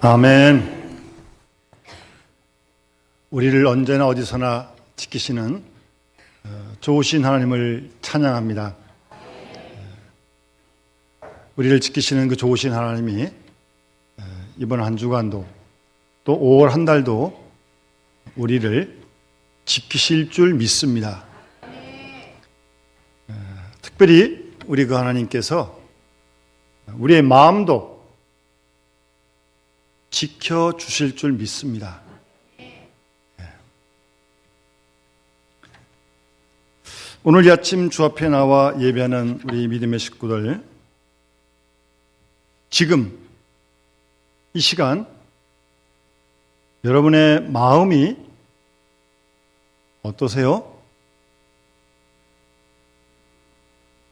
아멘. 우리를 언제나 어디서나 지키시는 좋으신 하나님을 찬양합니다. 우리를 지키시는 그 좋으신 하나님이 이번 한 주간도 또 5월 한 달도 우리를 지키실 줄 믿습니다. 특별히 우리 그 하나님께서 우리의 마음도 지켜주실 줄 믿습니다. 오늘 이 아침 주 앞에 나와 예배하는 우리 믿음의 식구들, 지금 이 시간 여러분의 마음이 어떠세요?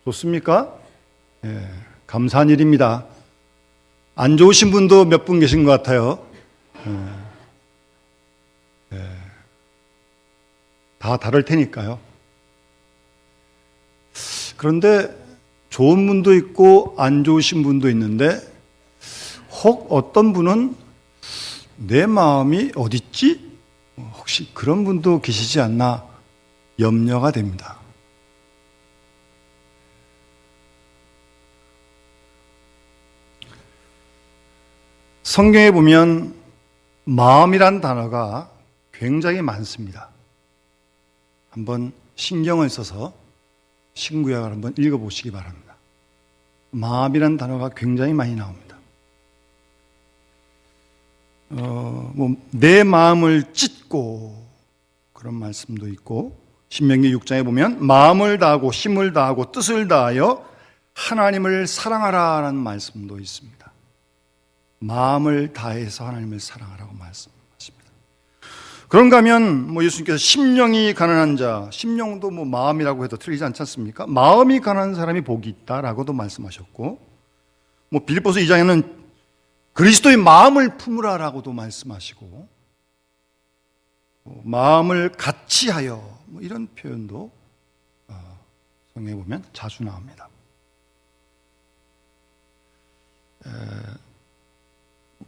좋습니까? 감사한 일입니다. 안 좋으신 분도 몇 분 계신 것 같아요. 다 다를 테니까요. 그런데 좋은 분도 있고 안 좋으신 분도 있는데 혹 어떤 분은 내 마음이 어딨지? 혹시 그런 분도 계시지 않나 염려가 됩니다. 성경에 보면 마음이란 단어가 굉장히 많습니다. 한번 신경을 써서 신구약을 한번 읽어보시기 바랍니다. 마음이란 단어가 굉장히 많이 나옵니다. 내 마음을 찢고 그런 말씀도 있고, 신명기 6장에 보면 마음을 다하고 힘을 다하고 뜻을 다하여 하나님을 사랑하라라는 말씀도 있습니다. 마음을 다해서 하나님을 사랑하라고 말씀하십니다. 그런가 하면 예수님께서 심령이 가난한 자, 심령도 마음이라고 해도 틀리지 않지 않습니까? 마음이 가난한 사람이 복이 있다라고도 말씀하셨고, 빌립보서 2장에는 그리스도의 마음을 품으라라고도 말씀하시고, 마음을 같이 하여 이런 표현도 성경에 보면 자주 나옵니다.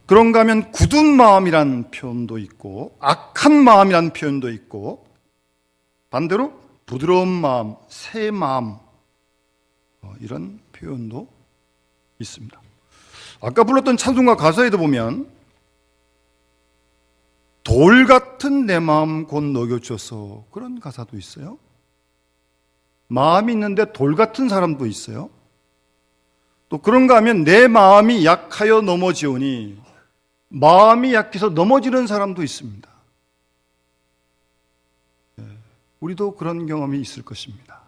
그런가 하면 굳은 마음이란 표현도 있고 악한 마음이란 표현도 있고, 반대로 부드러운 마음, 새 마음, 이런 표현도 있습니다. 아까 불렀던 찬송가 가사에도 보면 돌 같은 내 마음 곧 녹여주어서, 그런 가사도 있어요. 마음이 있는데 돌 같은 사람도 있어요. 또 그런가 하면 내 마음이 약하여 넘어지오니, 마음이 약해서 넘어지는 사람도 있습니다. 우리도 그런 경험이 있을 것입니다.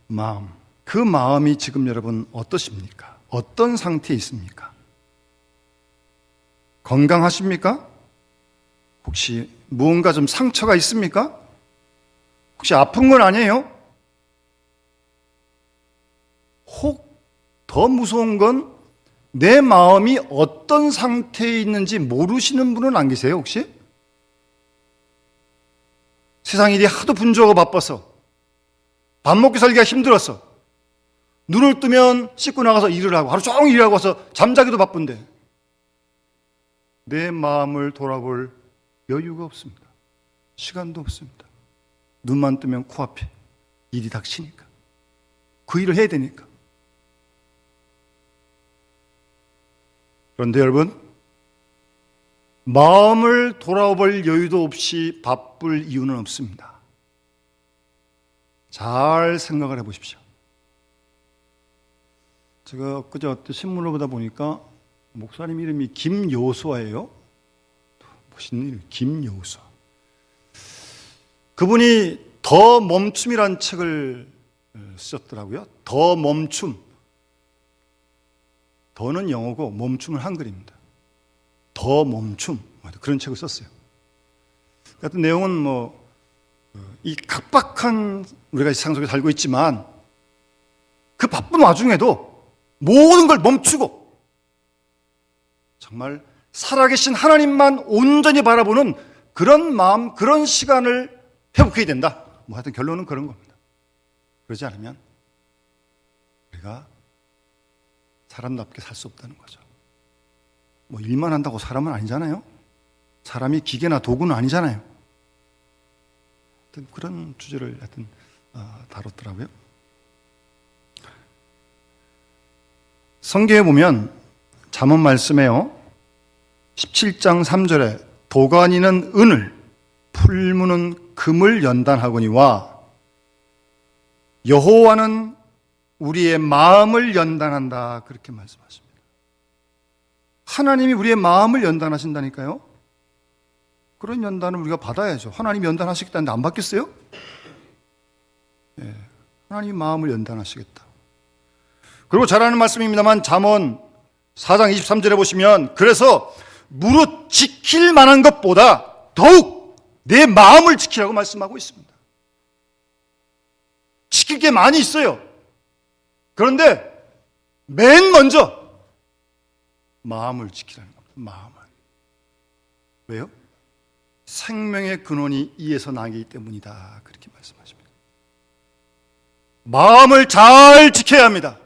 마음, 그 마음이 지금 여러분 어떠십니까? 어떤 상태에 있습니까? 건강하십니까? 혹시 무언가 좀 상처가 있습니까? 혹시 아픈 건 아니에요? 혹 더 무서운 건 내 마음이 어떤 상태에 있는지 모르시는 분은 안 계세요, 혹시? 세상 일이 하도 분주하고 바빠서 밥 먹고 살기가 힘들어서 눈을 뜨면 씻고 나가서 일을 하고 하루 종일 일하고 와서 잠자기도 바쁜데 내 마음을 돌아볼 여유가 없습니다. 시간도 없습니다. 눈만 뜨면 코앞에 일이 닥치니까, 그 일을 해야 되니까. 그런데 여러분, 마음을 돌아볼 여유도 없이 바쁠 이유는 없습니다. 잘 생각을 해보십시오. 제가 엊그제 어떤 신문을 보다 보니까 목사님 이름이 김요수아예요. 멋있는 이름, 김요수아. 그분이 더 멈춤이란 책을 쓰셨더라고요. 더 멈춤. 더는 영어고 멈춤은 한글입니다. 더 멈춤, 그런 책을 썼어요. 같은 내용은 이 각박한, 우리가 세상 속에 살고 있지만 그 바쁜 와중에도 모든 걸 멈추고 정말 살아계신 하나님만 온전히 바라보는 그런 마음, 그런 시간을 회복해야 된다. 하여튼 결론은 그런 겁니다. 그러지 않으면 우리가 사람답게 살 수 없다는 거죠. 뭐 일만 한다고 사람은 아니잖아요. 사람이 기계나 도구는 아니잖아요. 하여튼 그런 주제를 하여튼 다뤘더라고요. 성경에 보면 잠언 말씀에요, 17장 3절에 도가니는 은을, 풀무는 금을 연단하거니와 여호와는 우리의 마음을 연단한다, 그렇게 말씀하십니다. 하나님이 우리의 마음을 연단하신다니까요. 그런 연단을 우리가 받아야죠. 하나님이 연단하시겠다는데 안 받겠어요? 예, 하나님이 마음을 연단하시겠다. 그리고 잘 아는 말씀입니다만 잠언 4장 23절에 보시면, 그래서 무릇 지킬 만한 것보다 더욱 내 마음을 지키라고 말씀하고 있습니다. 지킬 게 많이 있어요. 그런데 맨 먼저 마음을 지키라는 겁니다. 마음을. 왜요? 생명의 근원이 이에서 나기 때문이다, 그렇게 말씀하십니다. 마음을 잘 지켜야 합니다.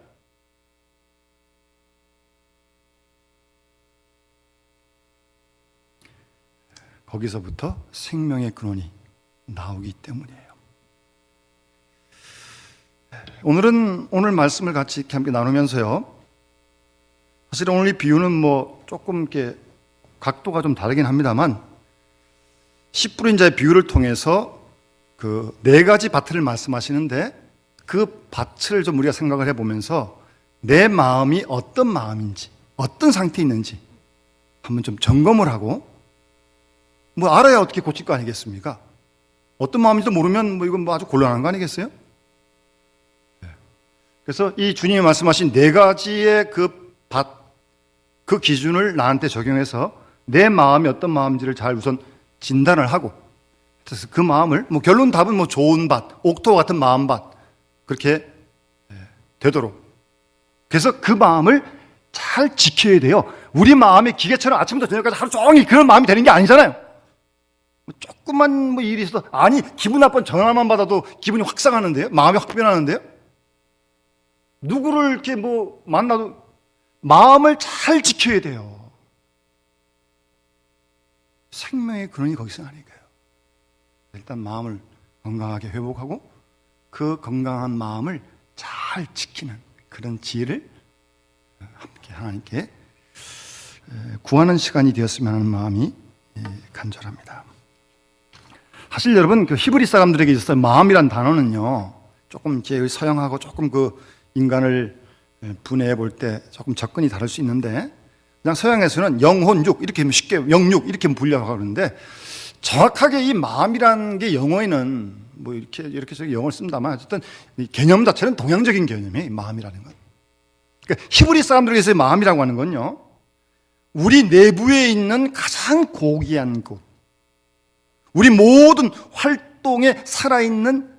거기서부터 생명의 근원이 나오기 때문이에요. 오늘 말씀을 같이 이렇게 함께 나누면서요, 사실 오늘 이 비유는 뭐 조금 이렇게 각도가 좀 다르긴 합니다만, 씨 뿌린 자의 비유를 통해서 그 네 가지 밭을 말씀하시는데, 그 밭을 좀 우리가 생각을 해보면서 내 마음이 어떤 마음인지, 어떤 상태에 있는지 한번 좀 점검을 하고, 뭐 알아야 어떻게 고칠 거 아니겠습니까? 어떤 마음인지도 모르면 뭐 이건 뭐 아주 곤란한 거 아니겠어요? 그래서 이 주님이 말씀하신 네 가지의 그 밭, 그 기준을 나한테 적용해서 내 마음이 어떤 마음인지를 잘 우선 진단을 하고, 그래서 그 마음을, 뭐 결론 답은 뭐 좋은 밭, 옥토 같은 마음 밭, 그렇게 되도록. 그래서 그 마음을 잘 지켜야 돼요. 우리 마음이 기계처럼 아침부터 저녁까지 하루 종일 그런 마음이 되는 게 아니잖아요. 조금만 뭐 일이 있어도, 아니 기분 나쁜 전화만 받아도 기분이 확 상하는데요. 마음이 확 변하는데요. 누구를 이렇게 뭐 만나도 마음을 잘 지켜야 돼요. 생명의 근원이 거기서 아닐까요? 일단 마음을 건강하게 회복하고 그 건강한 마음을 잘 지키는 그런 지혜를 함께 하나님께 구하는 시간이 되었으면 하는 마음이 간절합니다. 사실 여러분, 그 히브리 사람들에게 있어서 마음이란 단어는요, 조금 이제 서양하고 조금 그 인간을 분해해 볼 때 조금 접근이 다를 수 있는데, 그냥 서양에서는 영혼, 육 이렇게 쉽게 영육 이렇게 분류하는데, 정확하게 이 마음이라는 게 영어에는 뭐 이렇게 저기 영어를 씁니다만 어쨌든 이 개념 자체는 동양적인 개념이에요. 마음이라는 건. 그러니까 히브리 사람들에게서의 마음이라고 하는 건요, 우리 내부에 있는 가장 고귀한 곳, 우리 모든 활동에 살아있는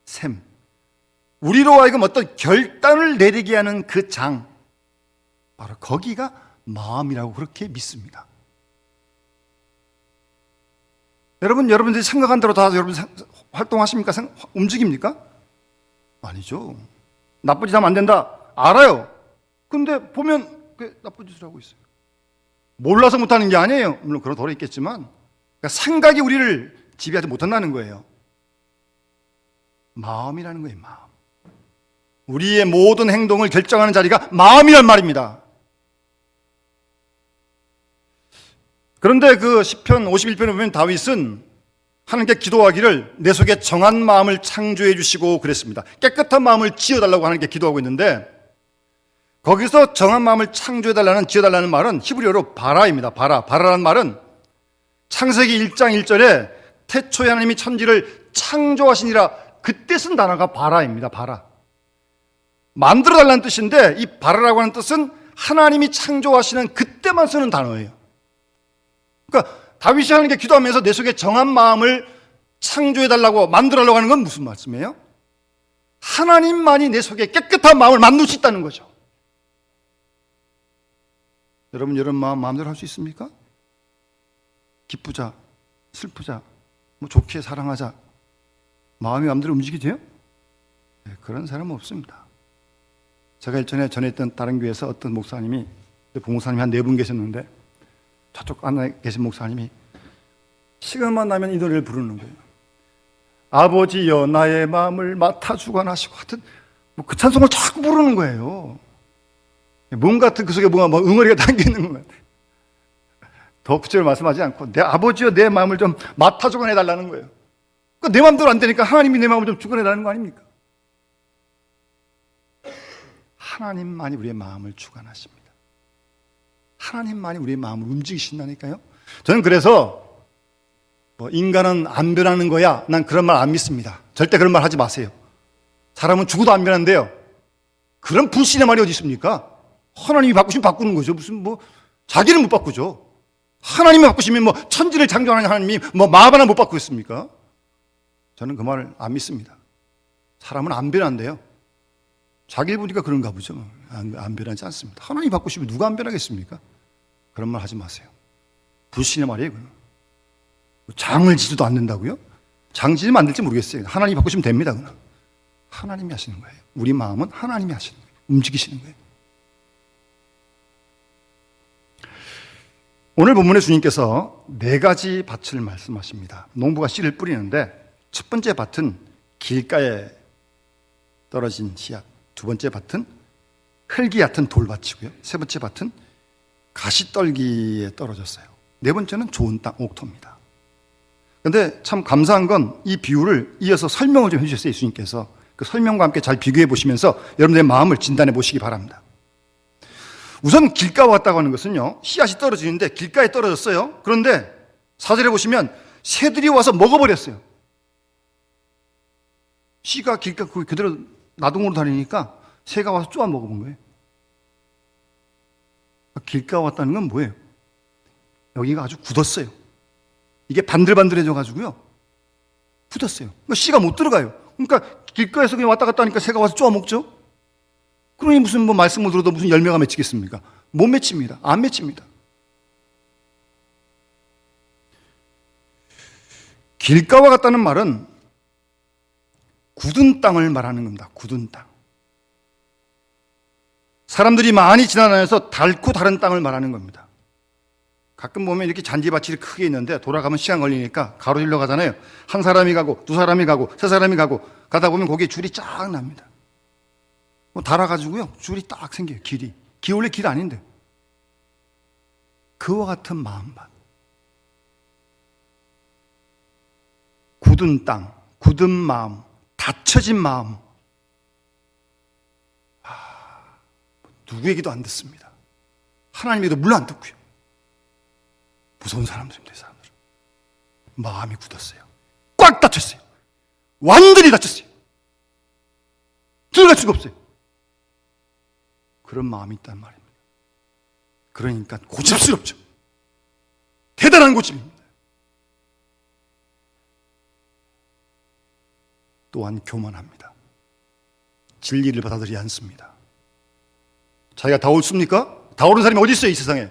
샘, 우리로 하여금 어떤 결단을 내리게 하는 그 장, 바로 거기가 마음이라고 그렇게 믿습니다. 여러분들이 생각한 대로 다 여러분 활동하십니까? 움직입니까? 아니죠. 나쁜 짓 하면 안 된다, 알아요. 근데 보면 그 나쁜 짓을 하고 있어요. 몰라서 못하는 게 아니에요. 물론 그런 도리 있겠지만, 그러니까 생각이 우리를 지배하지 못한다는 거예요. 마음이라는 거예요. 마음. 우리의 모든 행동을 결정하는 자리가 마음이란 말입니다. 그런데 그 시편 51편에 보면 다윗은 하나님께 기도하기를 내 속에 정한 마음을 창조해 주시고 그랬습니다. 깨끗한 마음을 지어달라고 하나님께 기도하고 있는데, 거기서 정한 마음을 창조해달라는, 지어달라는 말은 히브리어로 바라입니다. 바라라는 말은 창세기 1장 1절에 태초에 하나님이 천지를 창조하시니라, 그때 쓴 단어가 바라입니다. 바라. 만들어달라는 뜻인데, 이 바라라고 하는 뜻은 하나님이 창조하시는 그때만 쓰는 단어예요. 그러니까 다윗이 하나님께 기도하면서 내 속에 정한 마음을 창조해달라고, 만들어달라고 하는 건 무슨 말씀이에요? 하나님만이 내 속에 깨끗한 마음을 만들 수 있다는 거죠. 여러분, 이런 마음대로 할 수 있습니까? 기쁘자, 슬프자, 뭐 좋게 사랑하자, 마음이 마음대로 움직이지 돼요? 네, 그런 사람은 없습니다. 제가 전에 있던 다른 교회에서 어떤 목사님이 부목사님이 한 4분 계셨는데 저쪽 안에 계신 목사님이 시간만 나면 이 노래를 부르는 거예요. 아버지여 나의 마음을 맡아주고 하시고 하여튼 그 찬송을 자꾸 부르는 거예요. 몸 같은 그 속에 뭔가 응어리가 담기는 것 같아요. 더 구체적으로 말씀하지 않고 내 아버지여 내 마음을 좀 맡아주고 해달라는 거예요. 그러니까 내 마음대로 안 되니까 하나님이 내 마음을 좀 주관해달라는 거 아닙니까? 하나님만이 우리의 마음을 주관하십니다. 하나님만이 우리의 마음을 움직이신다니까요. 저는 그래서 인간은 안 변하는 거야, 난 그런 말 안 믿습니다. 절대 그런 말 하지 마세요. 사람은 죽어도 안 변한대요. 그런 불신의 말이 어디 있습니까? 하나님이 바꾸시면 바꾸는 거죠. 무슨 자기는 못 바꾸죠. 하나님이 바꾸시면 천지를 창조하는 하나님이 마음 하나 못 바꾸겠습니까? 저는 그 말을 안 믿습니다. 사람은 안 변한대요. 자기를 보니까 그런가 보죠. 안 변하지 않습니다. 하나님이 바꾸시면 누가 안 변하겠습니까? 그런 말 하지 마세요. 불신의 말이에요. 그건. 장을 지지도 않는다고요? 장 지지면 안 될지 모르겠어요. 하나님이 바꾸시면 됩니다. 그건. 하나님이 하시는 거예요. 우리 마음은 하나님이 하시는 거예요. 움직이시는 거예요. 오늘 본문에 주님께서 4가지 밭을 말씀하십니다. 농부가 씨를 뿌리는데 첫 번째 밭은 길가에 떨어진 씨앗, 두 번째 밭은 흙이 얕은 돌밭이고요. 세 번째 밭은 가시떨기에 떨어졌어요. 네 번째는 좋은 땅, 옥토입니다. 그런데 참 감사한 건 이 비유를 이어서 설명을 좀 해주셨어요. 예수님께서. 그 설명과 함께 잘 비교해 보시면서 여러분들의 마음을 진단해 보시기 바랍니다. 우선 길가와 같다고 하는 것은요, 씨앗이 떨어지는데 길가에 떨어졌어요. 그런데 4절에 보시면 새들이 와서 먹어버렸어요. 씨가 길가 그대로 나동으로 다니니까 새가 와서 쪼아 먹어본 거예요. 길가 왔다는 건 뭐예요? 여기가 아주 굳었어요. 이게 반들반들해져 가지고요, 굳었어요. 그러니까 씨가 못 들어가요. 그러니까 길가에서 그냥 왔다 갔다 하니까 새가 와서 쪼아 먹죠. 그러니 무슨 말씀을 들어도 무슨 열매가 맺히겠습니까? 못 맺힙니다. 안 맺힙니다. 길가와 같다는 말은 굳은 땅을 말하는 겁니다. 굳은 땅. 사람들이 많이 지나다녀서 닳고 다른 땅을 말하는 겁니다. 가끔 보면 이렇게 잔디밭이 크게 있는데 돌아가면 시간 걸리니까 가로질러 가잖아요. 한 사람이 가고 두 사람이 가고 세 사람이 가고 가다 보면 거기에 줄이 쫙 납니다. 달아가지고요, 줄이 딱 생겨요. 길이 원래 길 아닌데. 그와 같은 마음밭. 굳은 땅, 굳은 마음, 닫혀진 마음. 누구에게도 안 듣습니다. 하나님에게도 물론 안 듣고요. 무서운 사람들입니다. 이 사람들은 마음이 굳었어요. 꽉 닫혔어요. 완전히 닫혔어요. 들어갈 수가 없어요. 그런 마음이 있단 말입니다. 그러니까 고집스럽죠. 대단한 고집입니다. 또한 교만합니다. 진리를 받아들이지 않습니다. 자기가 다 옳습니까? 다 옳은 사람이 어디 있어요, 이 세상에?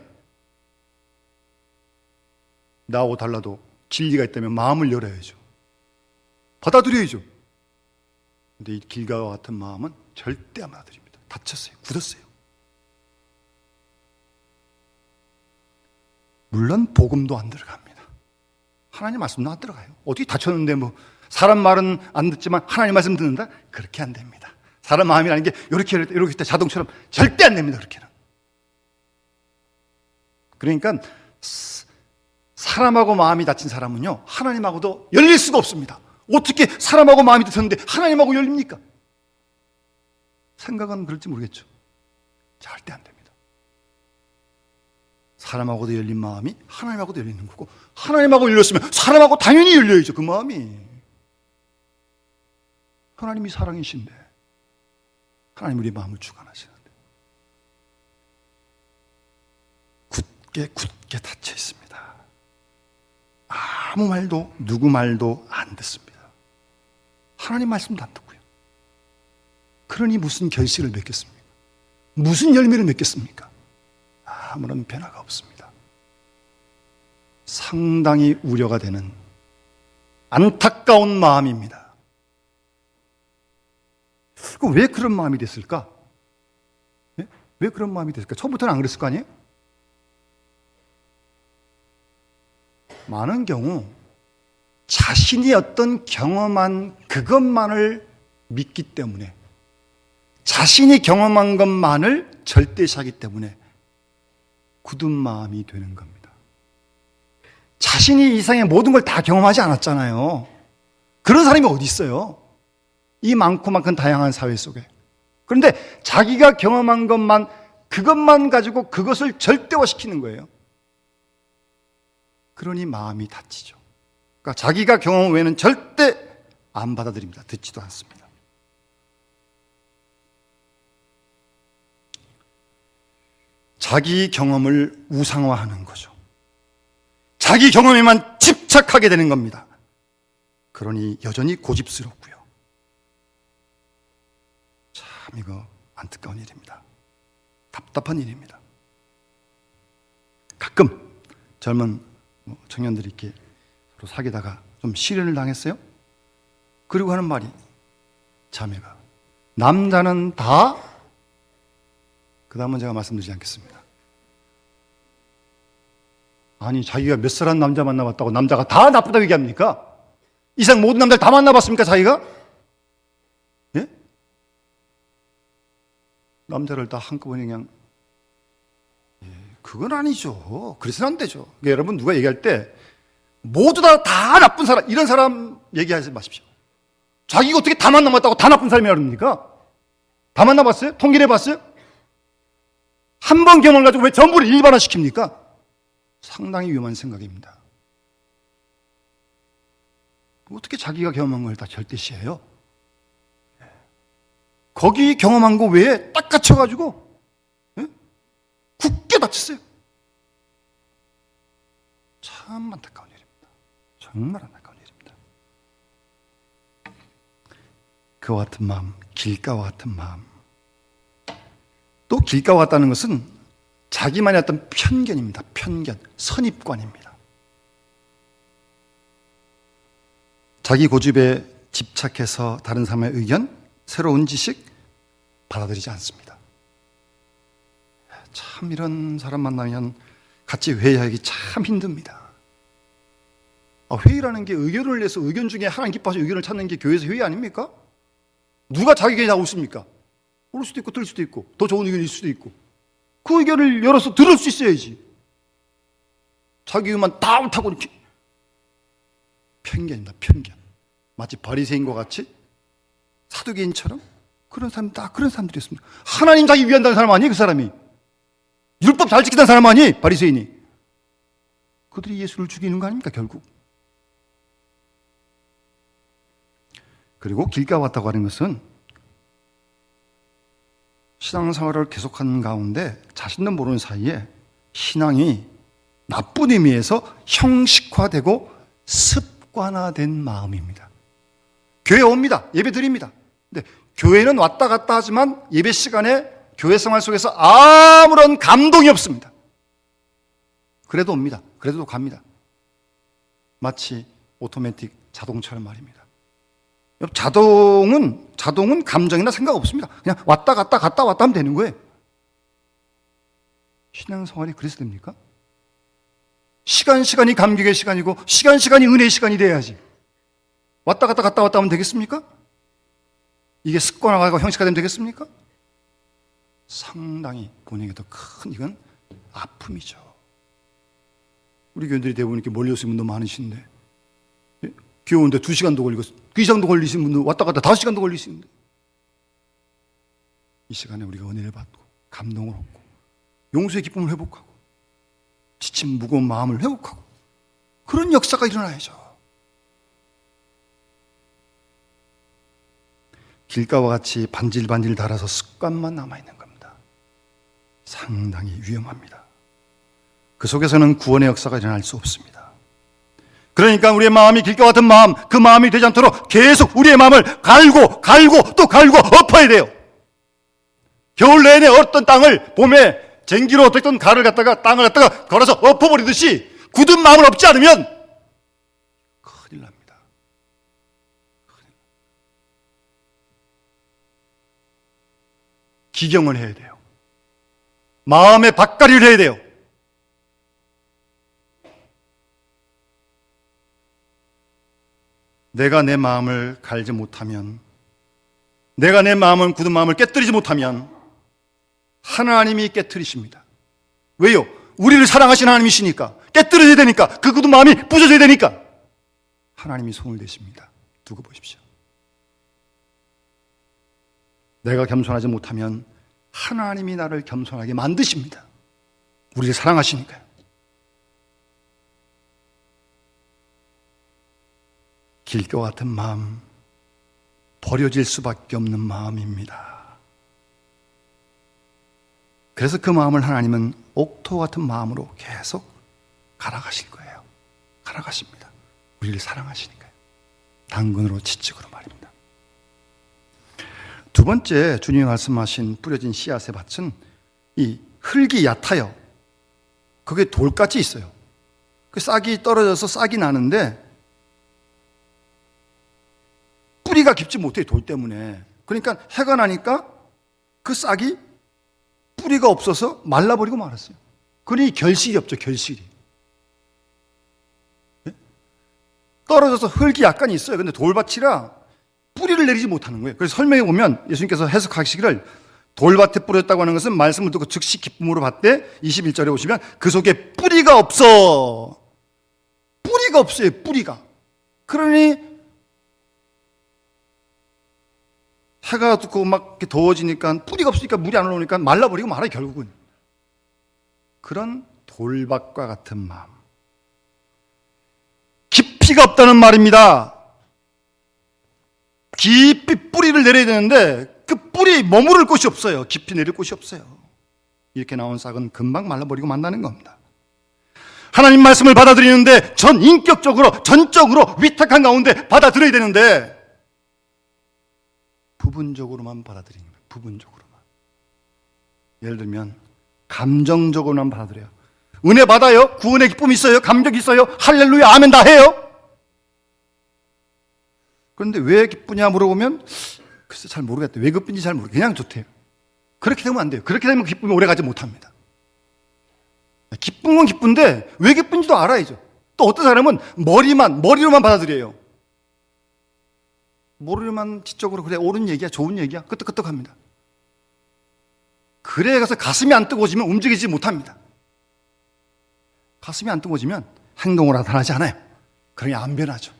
나하고 달라도 진리가 있다면 마음을 열어야죠. 받아들여야죠. 근데 이 길가와 같은 마음은 절대 안 받아들입니다. 닫혔어요. 굳었어요. 물론 복음도 안 들어갑니다. 하나님 말씀도 안 들어가요. 어떻게 닫혔는데 사람 말은 안 듣지만 하나님 말씀 듣는다? 그렇게 안 됩니다. 사람 마음이라는 게 이렇게 자동처럼 절대 안 됩니다. 그렇게는. 그러니까 사람하고 마음이 닫힌 사람은요, 하나님하고도 열릴 수가 없습니다. 어떻게 사람하고 마음이 닫혔는데 하나님하고 열립니까? 생각은 그럴지 모르겠죠. 절대 안 됩니다. 사람하고도 열린 마음이 하나님하고도 열리는 거고, 하나님하고 열렸으면 사람하고 당연히 열려야죠. 그 마음이. 하나님이 사랑이신데 하나님 우리 마음을 주관하시는데 굳게 닫혀 있습니다. 아무 말도 누구 말도 안 듣습니다. 하나님 말씀도 안 듣고요. 그러니 무슨 결실을 맺겠습니까? 무슨 열매를 맺겠습니까? 아무런 변화가 없습니다. 상당히 우려가 되는 안타까운 마음입니다. 왜 그런 마음이 됐을까? 왜 왜 그런 마음이 됐을까? 처음부터는 안 그랬을 거 아니에요? 많은 경우 자신이 어떤 경험한 그것만을 믿기 때문에, 자신이 경험한 것만을 절대시하기 때문에 굳은 마음이 되는 겁니다. 자신이 이 세상의 모든 걸 다 경험하지 않았잖아요. 그런 사람이 어디 있어요? 이 많고 많은 다양한 사회 속에. 그런데 자기가 경험한 것만, 그것만 가지고 그것을 절대화시키는 거예요. 그러니 마음이 다치죠. 그러니까 자기가 경험 외에는 절대 안 받아들입니다. 듣지도 않습니다. 자기 경험을 우상화하는 거죠. 자기 경험에만 집착하게 되는 겁니다. 그러니 여전히 고집스럽고요. 참 이거 안타까운 일입니다. 답답한 일입니다. 가끔 젊은 청년들이 이렇게 서로 사귀다가 좀 실연을 당했어요. 그리고 하는 말이, 자매가, 남자는 다, 그 다음은 제가 말씀드리지 않겠습니다. 아니, 자기가 몇 살한 남자 만나봤다고 남자가 다 나쁘다고 얘기합니까? 이 세상 모든 남자를 다 만나봤습니까, 자기가? 예? 남자를 다 한꺼번에 그냥, 그건 아니죠. 그래서는 안 되죠. 그러니까 여러분, 누가 얘기할 때 모두 다 나쁜 사람, 이런 사람 얘기하지 마십시오. 자기가 어떻게 다 만나봤다고 다 나쁜 사람이라 그럽니까? 다 만나봤어요? 통계를 해봤어요? 한 번 경험을 가지고 왜 전부를 일반화시킵니까? 상당히 위험한 생각입니다. 어떻게 자기가 경험한 걸 다 절대시해요? 거기 경험한 거 외에 딱 갇혀가지고 굳게 닫혔어요. 참 안타까운 일입니다. 정말 안타까운 일입니다. 그와 같은 마음, 길가와 같은 마음. 또 길가와 같다는 것은 자기만의 어떤 편견입니다. 편견, 선입관입니다. 자기 고집에 집착해서 다른 사람의 의견, 새로운 지식 받아들이지 않습니다. 참 이런 사람 만나면 같이 회의하기 참 힘듭니다. 회의라는 게 의견을 내서 의견 중에 하나님 기뻐하셔 의견을 찾는 게 교회에서 회의 아닙니까? 누가 자기 의견이 나오십니까? 옳을 수도 있고 틀릴 수도 있고 더 좋은 의견일 수도 있고 그 의견을 열어서 들을 수 있어야지. 자기 의견만 다 옳다고 이렇게. 편견입니다. 편견. 마치 바리새인과 같이 사두개인처럼 그런 사람, 다 그런 사람들이었습니다. 하나님 자기 위한다는 사람 아니에요? 그 사람이. 율법 잘 지키는 사람 아니에요? 바리새인이. 그들이 예수를 죽이는 거 아닙니까 결국? 그리고 길가 왔다고 하는 것은 신앙생활을 계속하는 가운데 자신도 모르는 사이에 신앙이 나쁜 의미에서 형식화되고 습관화된 마음입니다. 교회 옵니다. 예배 드립니다. 근데 교회는 왔다 갔다 하지만 예배 시간에 교회 생활 속에서 아무런 감동이 없습니다. 그래도 옵니다. 그래도 갑니다. 마치 오토매틱 자동차는 말입니다. 자동은 감정이나 생각 없습니다. 그냥 왔다 갔다 갔다 왔다 하면 되는 거예요. 신앙생활이 그래서 됩니까? 시간이 감격의 시간이고 시간이 은혜의 시간이 돼야지. 왔다 갔다 갔다 왔다 하면 되겠습니까? 이게 습관화가 형식화되면 되겠습니까? 상당히 본인에게 더 큰 이건 아픔이죠. 우리 교인들이 대부분 이렇게 멀리 오시는 분도 많으신데 교회 오는데 2시간도 걸리고 그 이상도 걸리시는 분도 왔다 갔다 5시간도 걸리시는데 이 시간에 우리가 은혜를 받고 감동을 얻고 용서의 기쁨을 회복하고 지친 무거운 마음을 회복하고 그런 역사가 일어나야죠. 길가와 같이 반질반질 달아서 습관만 남아있는 겁니다. 상당히 위험합니다. 그 속에서는 구원의 역사가 일어날 수 없습니다. 그러니까 우리의 마음이 길가 같은 마음, 그 마음이 되지 않도록 계속 우리의 마음을 갈고 또 갈고 엎어야 돼요. 겨울 내내 어떤 땅을 봄에 쟁기로 어떤 갈을 갖다가 땅을 갖다가 걸어서 엎어버리듯이 굳은 마음을 엎지 않으면 큰일 납니다. 기경을 해야 돼요. 마음의 밭갈이를 해야 돼요. 내가 내 마음을 갈지 못하면, 내가 내 마음을, 굳은 마음을 깨뜨리지 못하면 하나님이 깨뜨리십니다. 왜요? 우리를 사랑하시는 하나님이시니까. 깨뜨려야 되니까. 그 굳은 마음이 부서져야 되니까 하나님이 손을 대십니다. 두고 보십시오. 내가 겸손하지 못하면 하나님이 나를 겸손하게 만드십니다. 우리를 사랑하시니까요. 길과 같은 마음, 버려질 수밖에 없는 마음입니다. 그래서 그 마음을 하나님은 옥토 같은 마음으로 계속 갈아가실 거예요. 갈아가십니다. 우리를 사랑하시니까요. 당근으로 지측으로 말입니다. 두 번째, 주님이 말씀하신 뿌려진 씨앗의 밭은 이 흙이 얕아요. 그게 돌같이 있어요. 그 싹이 떨어져서 싹이 나는데 뿌리가 깊지 못해요. 돌 때문에. 그러니까 해가 나니까 그 싹이 뿌리가 없어서 말라버리고 말았어요. 그러니 결실이 없죠. 결실이. 떨어져서 흙이 약간 있어요. 근데 돌밭이라 뿌리를 내리지 못하는 거예요. 그래서 설명해 보면 예수님께서 해석하시기를 돌밭에 뿌렸다고 하는 것은 말씀을 듣고 즉시 기쁨으로 받되 21절에 보시면 그 속에 뿌리가 없어. 뿌리가 없어요. 뿌리가. 그러니 해가 돋고 막 이렇게 더워지니까 뿌리가 없으니까 물이 안 올라오니까 말라버리고 말아요. 결국은. 그런 돌밭과 같은 마음. 깊이가 없다는 말입니다. 깊이 뿌리를 내려야 되는데 그 뿌리 머무를 곳이 없어요. 깊이 내릴 곳이 없어요. 이렇게 나온 싹은 금방 말라버리고 만나는 겁니다. 하나님 말씀을 받아들이는데 전적으로 위탁한 가운데 받아들여야 되는데 부분적으로만 받아들이는 거예요. 부분적으로만. 예를 들면 감정적으로만 받아들여요. 은혜 받아요. 구원의 기쁨 있어요. 감격 있어요. 할렐루야 아멘 다 해요. 그런데 왜 기쁘냐 물어보면 글쎄 잘 모르겠대. 왜 기쁜지 잘 모르겠대. 그냥 좋대요. 그렇게 되면 안 돼요. 그렇게 되면 기쁨이 오래가지 못합니다. 기쁜 건 기쁜데 왜 기쁜지도 알아야죠. 또 어떤 사람은 머리로만 받아들여요. 머리로만 지적으로 그래 옳은 얘기야 좋은 얘기야 끄떡끄떡합니다. 그래 가서 가슴이 안 뜨거워지면 움직이지 못합니다. 가슴이 안 뜨거워지면 행동으로 나타나지 않아요. 그러니 안 변하죠.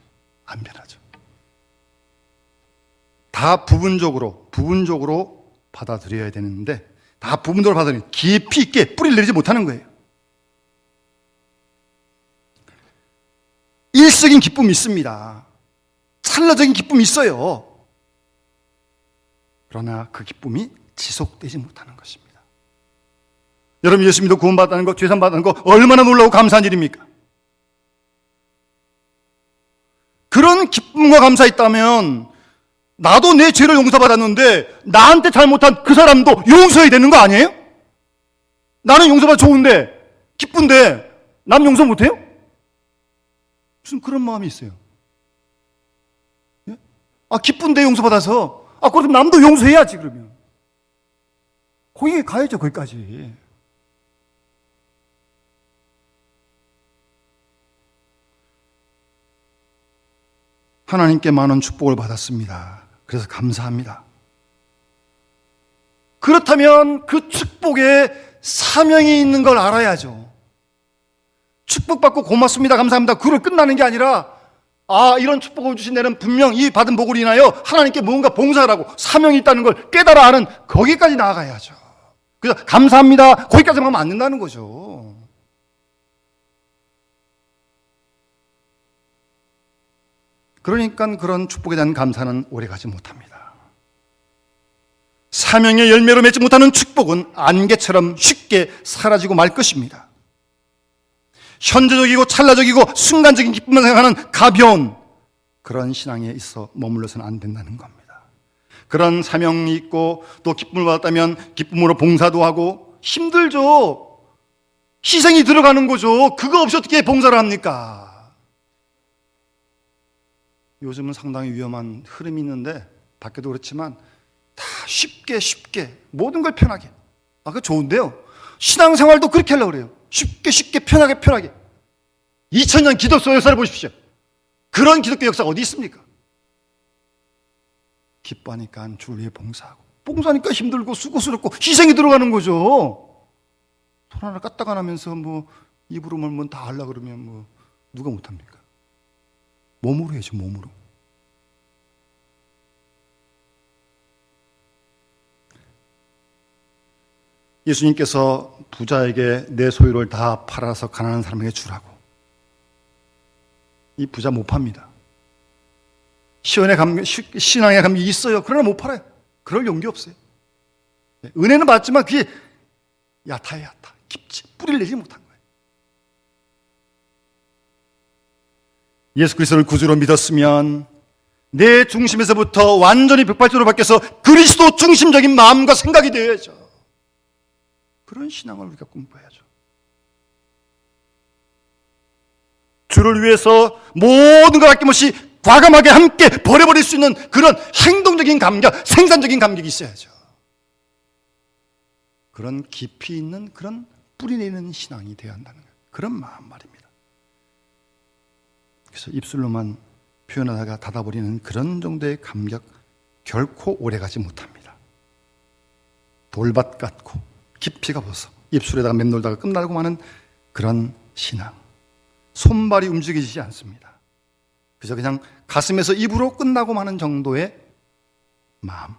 다 부분적으로 받아들여야 되는데 다 부분적으로 받아들이면 깊이 있게 뿌리를 내리지 못하는 거예요. 일시적인 기쁨이 있습니다. 찰나적인 기쁨이 있어요. 그러나 그 기쁨이 지속되지 못하는 것입니다. 여러분 예수 믿어 구원받았다는 거, 죄산 받는 거 얼마나 놀라고 감사한 일입니까? 그런 기쁨과 감사 있다면 나도 내 죄를 용서받았는데 나한테 잘못한 그 사람도 용서해야 되는 거 아니에요? 나는 용서받아 좋은데 기쁜데 남 용서 못해요? 무슨 그런 마음이 있어요. 예? 기쁜데 용서받아서 그럼 남도 용서해야지 그러면. 거기에 가야죠. 거기까지. 하나님께 많은 축복을 받았습니다. 그래서 감사합니다. 그렇다면 그 축복에 사명이 있는 걸 알아야죠. 축복받고 고맙습니다. 감사합니다. 그걸 끝나는 게 아니라 이런 축복을 주신 내는 분명 이 받은 복을 인하여 하나님께 무언가 봉사를 하고 사명이 있다는 걸 깨달아 아는 거기까지 나아가야죠. 그래서 감사합니다. 거기까지만 하면 안 된다는 거죠. 그러니까 그런 축복에 대한 감사는 오래가지 못합니다. 사명의 열매로 맺지 못하는 축복은 안개처럼 쉽게 사라지고 말 것입니다. 현재적이고 찰나적이고 순간적인 기쁨만 생각하는 가벼운 그런 신앙에 있어 머물러서는 안 된다는 겁니다. 그런 사명이 있고 또 기쁨을 받았다면 기쁨으로 봉사도 하고 힘들죠. 희생이 들어가는 거죠. 그거 없이 어떻게 봉사를 합니까? 요즘은 상당히 위험한 흐름이 있는데 밖에도 그렇지만 다 쉽게 모든 걸 편하게 그거 좋은데요. 신앙생활도 그렇게 하려고 그래요. 쉽게 쉽게 편하게 편하게. 2000년 기독교 역사를 보십시오. 그런 기독교 역사가 어디 있습니까? 기뻐하니까 주를 위해 봉사하고, 봉사하니까 힘들고 수고스럽고 희생이 들어가는 거죠. 손 하나 까딱 안 하면서 뭐 입으로 말면 다 하려고 그러면 뭐 누가 못합니까? 몸으로 해야죠, 몸으로. 예수님께서 부자에게 내 소유를 다 팔아서 가난한 사람에게 주라고. 이 부자 못 팝니다. 신앙의 감격이 있어요. 그러나 못 팔아요. 그럴 용기 없어요. 은혜는 받지만 그게 얕아요, 얕아. 깊지. 뿌리를 내지 못한 거예요. 예수 그리스도를 구주로 믿었으면 내 중심에서부터 완전히 180도로 바뀌어서 그리스도 중심적인 마음과 생각이 되어야죠. 그런 신앙을 우리가 공부해야죠. 주를 위해서 모든 걸 아낌없이 과감하게 함께 버려버릴 수 있는 그런 행동적인 감격, 생산적인 감격이 있어야죠. 그런 깊이 있는 그런 뿌리내는 신앙이 되어야 한다는 거예요. 그런 마음 말입니다. 그래서 입술로만 표현하다가 닫아버리는 그런 정도의 감격 결코 오래가지 못합니다. 돌밭 같고 깊이가 벗어 입술에다가 맴돌다가 끝나고 마는 그런 신앙. 손발이 움직이지 않습니다. 그저 그냥 가슴에서 입으로 끝나고 마는 정도의 마음.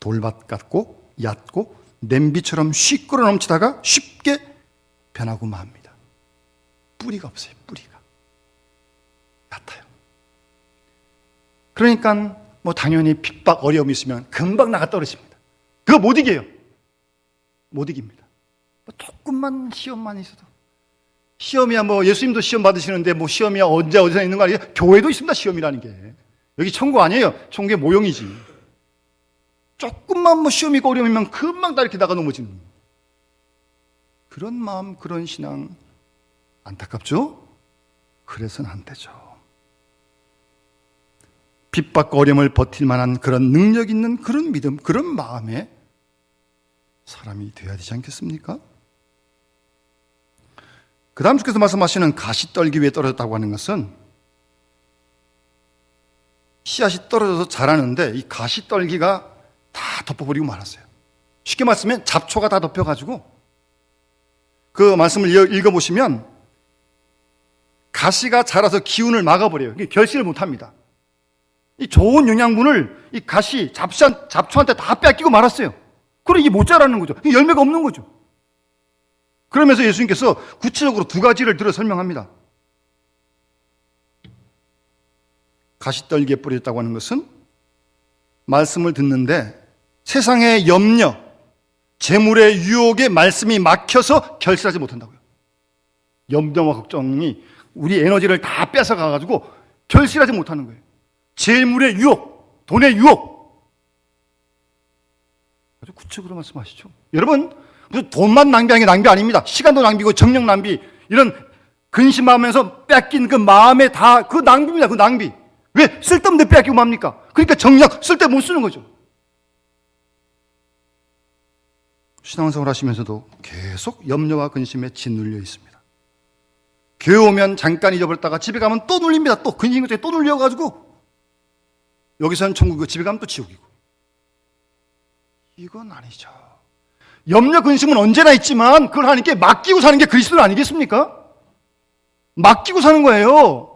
돌밭 같고 얕고 냄비처럼 씩 끓어 넘치다가 쉽게 변하고 맙니다. 뿌리가 없어요. 뿌리가 얕아요. 그러니까 뭐 당연히 핍박 어려움이 있으면 금방 나가 떨어집니다. 그거 못 이겨요. 못 이깁니다. 뭐 조금만 시험만 있어도, 시험이야 뭐 예수님도 시험 받으시는데 뭐 시험이야 언제 어디서 있는 거 아니에요? 교회도 있습니다. 시험이라는 게. 여기 천국 아니에요. 천국의 모형이지. 조금만 뭐 시험이 어려우면 금방 다 이렇게 나가 넘어지는 그런 마음, 그런 신앙 안타깝죠? 그래서는 안 되죠. 핍박과 어려움을 버틸 만한 그런 능력 있는 그런 믿음, 그런 마음에 사람이 되어야 되지 않겠습니까? 그 다음 주께서 말씀하시는 가시떨기 위에 떨어졌다고 하는 것은 씨앗이 떨어져서 자라는데 이 가시떨기가 다 덮어버리고 말았어요. 쉽게 말씀하면 잡초가 다 덮여가지고 그 말씀을 읽어보시면 가시가 자라서 기운을 막아버려요. 결실을 못합니다. 이 좋은 영양분을 이 가시, 잡초한테 다 뺏기고 말았어요. 그럼 이게 못 자라는 거죠. 열매가 없는 거죠. 그러면서 예수님께서 구체적으로 두 가지를 들어 설명합니다. 가시떨기에 뿌려졌다고 하는 것은 말씀을 듣는데 세상의 염려, 재물의 유혹에 말씀이 막혀서 결실하지 못한다고요. 염려와 걱정이 우리 에너지를 다 뺏어가가지고 결실하지 못하는 거예요. 재물의 유혹, 돈의 유혹. 아주 구체적으로 말씀하시죠. 여러분, 무슨 돈만 낭비하는 게 낭비 아닙니다. 시간도 낭비고 정력 낭비, 이런 근심하면서 뺏긴 그 마음에 다 그 낭비입니다. 그 낭비. 왜? 쓸데없는 데 뺏기고 맙니까? 그러니까 정력, 쓸데 못 쓰는 거죠. 신앙생활 하시면서도 계속 염려와 근심에 짓눌려 있습니다. 교회 오면 잠깐 잊어버렸다가 집에 가면 또 눌립니다. 또 근심 것에 또 눌려가지고 여기서는 천국이고 집에 가면 또 지옥이고. 이건 아니죠. 염려 근심은 언제나 있지만 그걸 하나님께 맡기고 사는 게 그리스도 아니겠습니까? 맡기고 사는 거예요.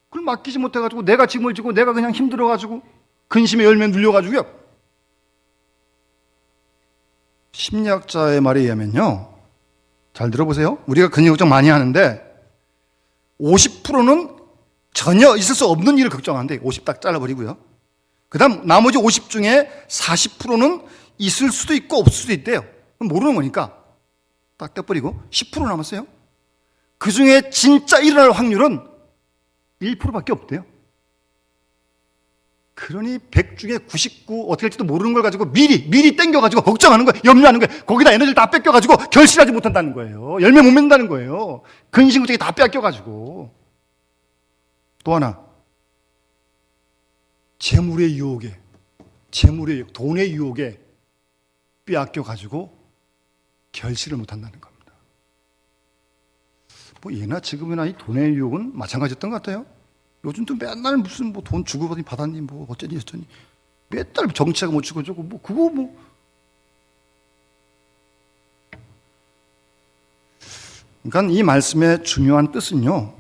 그걸 맡기지 못해가지고 내가 짐을 지고 내가 그냥 힘들어가지고 근심의 열매에 눌려가지고요. 심리학자의 말에 의하면요, 잘 들어보세요. 우리가 근심 걱정 많이 하는데 50%는 전혀 있을 수 없는 일을 걱정하는데 50 딱 잘라버리고요. 그 다음 나머지 50 중에 40%는 있을 수도 있고 없을 수도 있대요. 모르는 거니까 딱 떼버리고 10% 남았어요. 그 중에 진짜 일어날 확률은 1%밖에 없대요. 그러니 100 중에 99 어떻게 할지도 모르는 걸 가지고 미리 땡겨가지고 걱정하는 거예요. 염려하는 거예요. 거기다 에너지를 다 뺏겨가지고 결실하지 못한다는 거예요. 열매 못 맺는다는 거예요. 근심 걱정이 다 뺏겨가지고. 또 하나, 재물의 유혹에, 돈의 유혹에 빼앗겨 가지고 결실을 못 한다는 겁니다. 뭐 예나 지금이나 이 돈의 유혹은 마찬가지였던 것 같아요. 요즘도 맨날 무슨 뭐 돈 주고받니 받았니 뭐 어쩌니 저쩌니 맨날 정치하고 못 주고 저거 뭐 그거 뭐 그러니까 이 말씀의 중요한 뜻은요,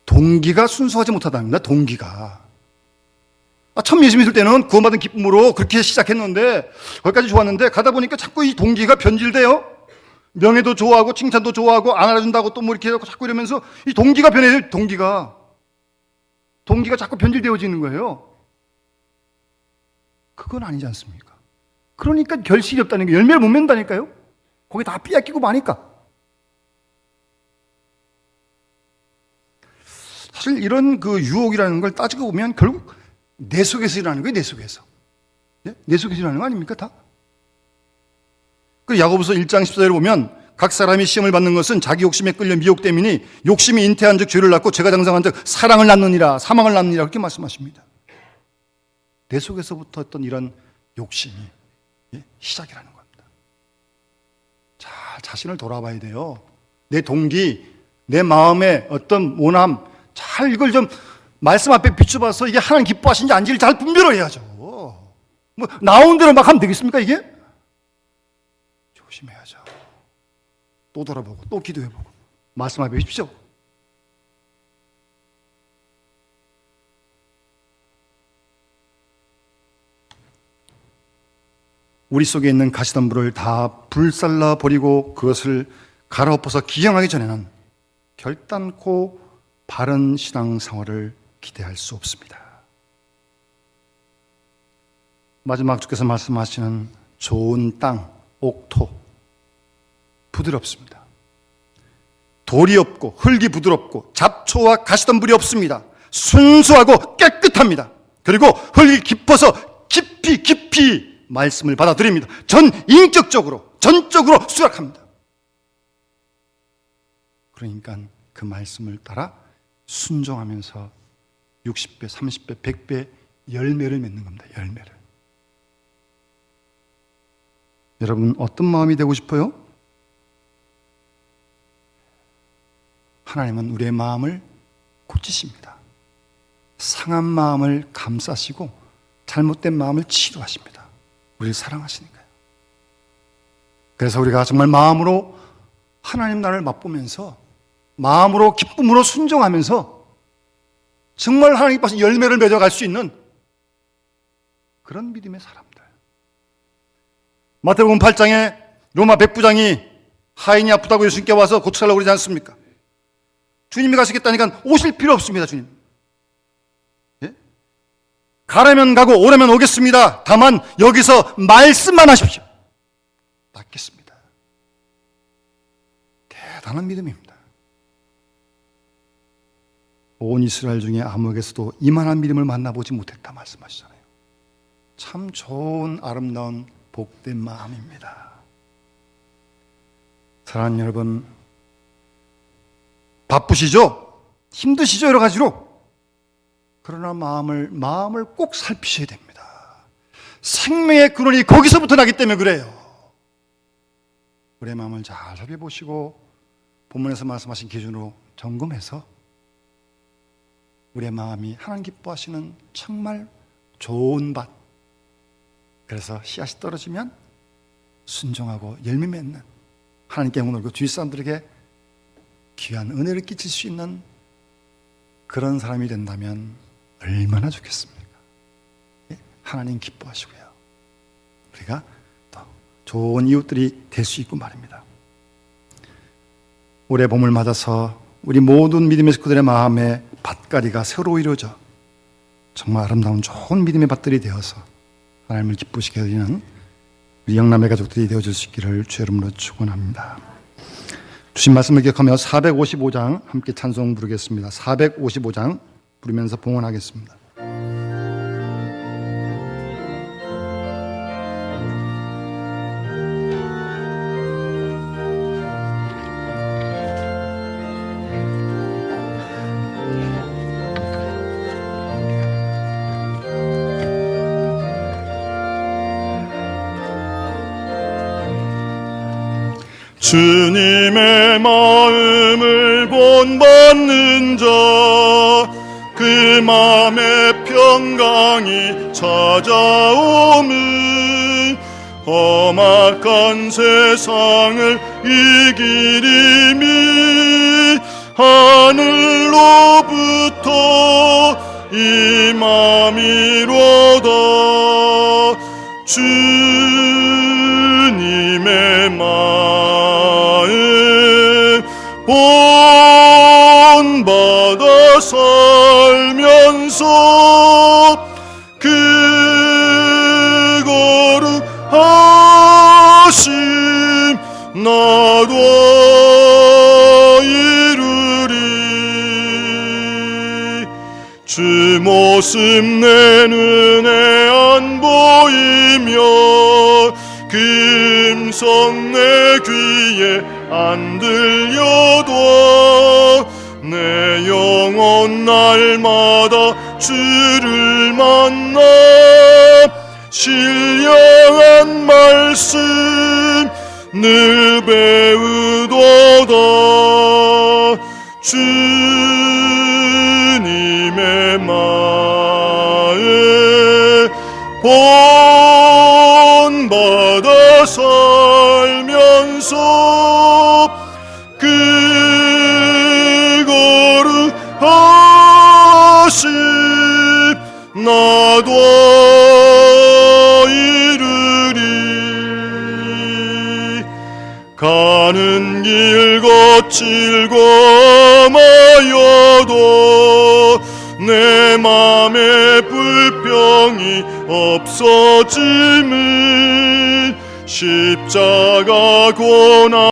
동기가 순수하지 못하다는 겁니다. 동기가. 처음 예수 믿을 때는 구원받은 기쁨으로 그렇게 시작했는데 거기까지 좋았는데 가다 보니까 자꾸 이 동기가 변질돼요. 명예도 좋아하고 칭찬도 좋아하고 안 알아준다고 또 뭐 이렇게 해서 자꾸 이러면서 이 동기가 변해요. 동기가 자꾸 변질되어지는 거예요. 그건 아니지 않습니까? 그러니까 결실이 없다는 게, 열매를 못 맺는다니까요. 거기 다 빼앗기고 마니까. 사실 이런 그 유혹이라는 걸 따지고 보면 결국 내 속에서 일어나는 거예요. 내 속에서. 예? 내 속에서 일어나는 거 아닙니까 다? 그리고 야고보서 1장 14절에 보면 각 사람이 시험을 받는 것은 자기 욕심에 끌려 미혹됨이니 욕심이 잉태한 즉 죄를 낳고 죄가 장성한 즉 사랑을 낳느니라, 사망을 낳느니라, 그렇게 말씀하십니다. 내 속에서부터 어떤 이런 욕심이 시작이라는 겁니다. 자, 자신을 돌아봐야 돼요. 내 동기, 내 마음의 어떤 원함, 잘 이걸 좀 말씀 앞에 비춰봐서 이게 하나님 기뻐하시는지 아닌지를 잘 분별해야죠. 뭐 나온 대로 막 하면 되겠습니까 이게? 조심해야죠. 또 돌아보고 또 기도해보고 말씀 앞에 비십시오. 우리 속에 있는 가시덤불을 다 불살라 버리고 그것을 갈아엎어서 기경하기 전에는 결단코 바른 신앙생활을 기대할 수 없습니다. 마지막 주께서 말씀하시는 좋은 땅, 옥토, 부드럽습니다. 돌이 없고 흙이 부드럽고 잡초와 가시덤불이 없습니다. 순수하고 깨끗합니다. 그리고 흙이 깊어서 깊이 말씀을 받아들입니다. 인격적으로, 전적으로 수락합니다. 그러니까 그 말씀을 따라 순종하면서 60배, 30배, 100배 열매를 맺는 겁니다. 열매를. 여러분 어떤 마음이 되고 싶어요? 하나님은 우리의 마음을 고치십니다. 상한 마음을 감싸시고 잘못된 마음을 치료하십니다. 우리를 사랑하시니까요. 그래서 우리가 정말 마음으로 하나님 나라를 맛보면서 마음으로 기쁨으로 순종하면서 정말 하나님 기뻐하신 열매를 맺어갈 수 있는 그런 믿음의 사람들. 마태복음 8장에 로마 백부장이 하인이 아프다고 예수님께 와서 고쳐달라고 그러지 않습니까? 주님이 가시겠다니까 오실 필요 없습니다. 주님. 예? 가라면 가고 오라면 오겠습니다. 다만 여기서 말씀만 하십시오. 낫겠습니다. 대단한 믿음입니다. 온 이스라엘 중에 아무에게서도 이만한 믿음을 만나보지 못했다 말씀하시잖아요. 참 좋은 아름다운 복된 마음입니다. 사랑하는 여러분, 바쁘시죠? 힘드시죠? 여러 가지로. 그러나 마음을 꼭 살피셔야 됩니다. 생명의 근원이 거기서부터 나기 때문에 그래요. 우리의 마음을 잘 살펴보시고 본문에서 말씀하신 기준으로 점검해서 우리의 마음이 하나님 기뻐하시는 정말 좋은 밭, 그래서 씨앗이 떨어지면 순종하고 열매 맺는, 하나님께 영광 돌리고 주위 사람들에게 귀한 은혜를 끼칠 수 있는 그런 사람이 된다면 얼마나 좋겠습니까? 하나님 기뻐하시고요, 우리가 더 좋은 이웃들이 될 수 있고 말입니다. 올해 봄을 맞아서 우리 모든 믿음의 식구들의 마음에 밭가리가 새로 이루어져 정말 아름다운 좋은 믿음의 밭들이 되어서 하나님을 기쁘시게 하는 우리 영남의 가족들이 되어줄 수 있기를 주의 이름으로 축원합니다. 주신 말씀을 기억하며 455장 함께 찬송 부르겠습니다. 455장 부르면서 봉헌하겠습니다. 주님의 마음을 본받는 자, 그 맘에 평강이 찾아오면 험악한 세상을 이기리니 하늘로부터 임함이로다. 주님의 마음 본받아 살면서 그 거룩하심 나도 이루리. 주 모습 내 눈에 안 보이며 그 음성 내 귀에 안 들려도 내 영혼 날마다 주를 만나 신령한 말씀 늘 배우도다. 주님의 마음 본받아 살면서 그 거룩하심 나도 이루리. 가는 길 거칠고 험하여도 내 맘에 불평이 없어짐은 십자가 고난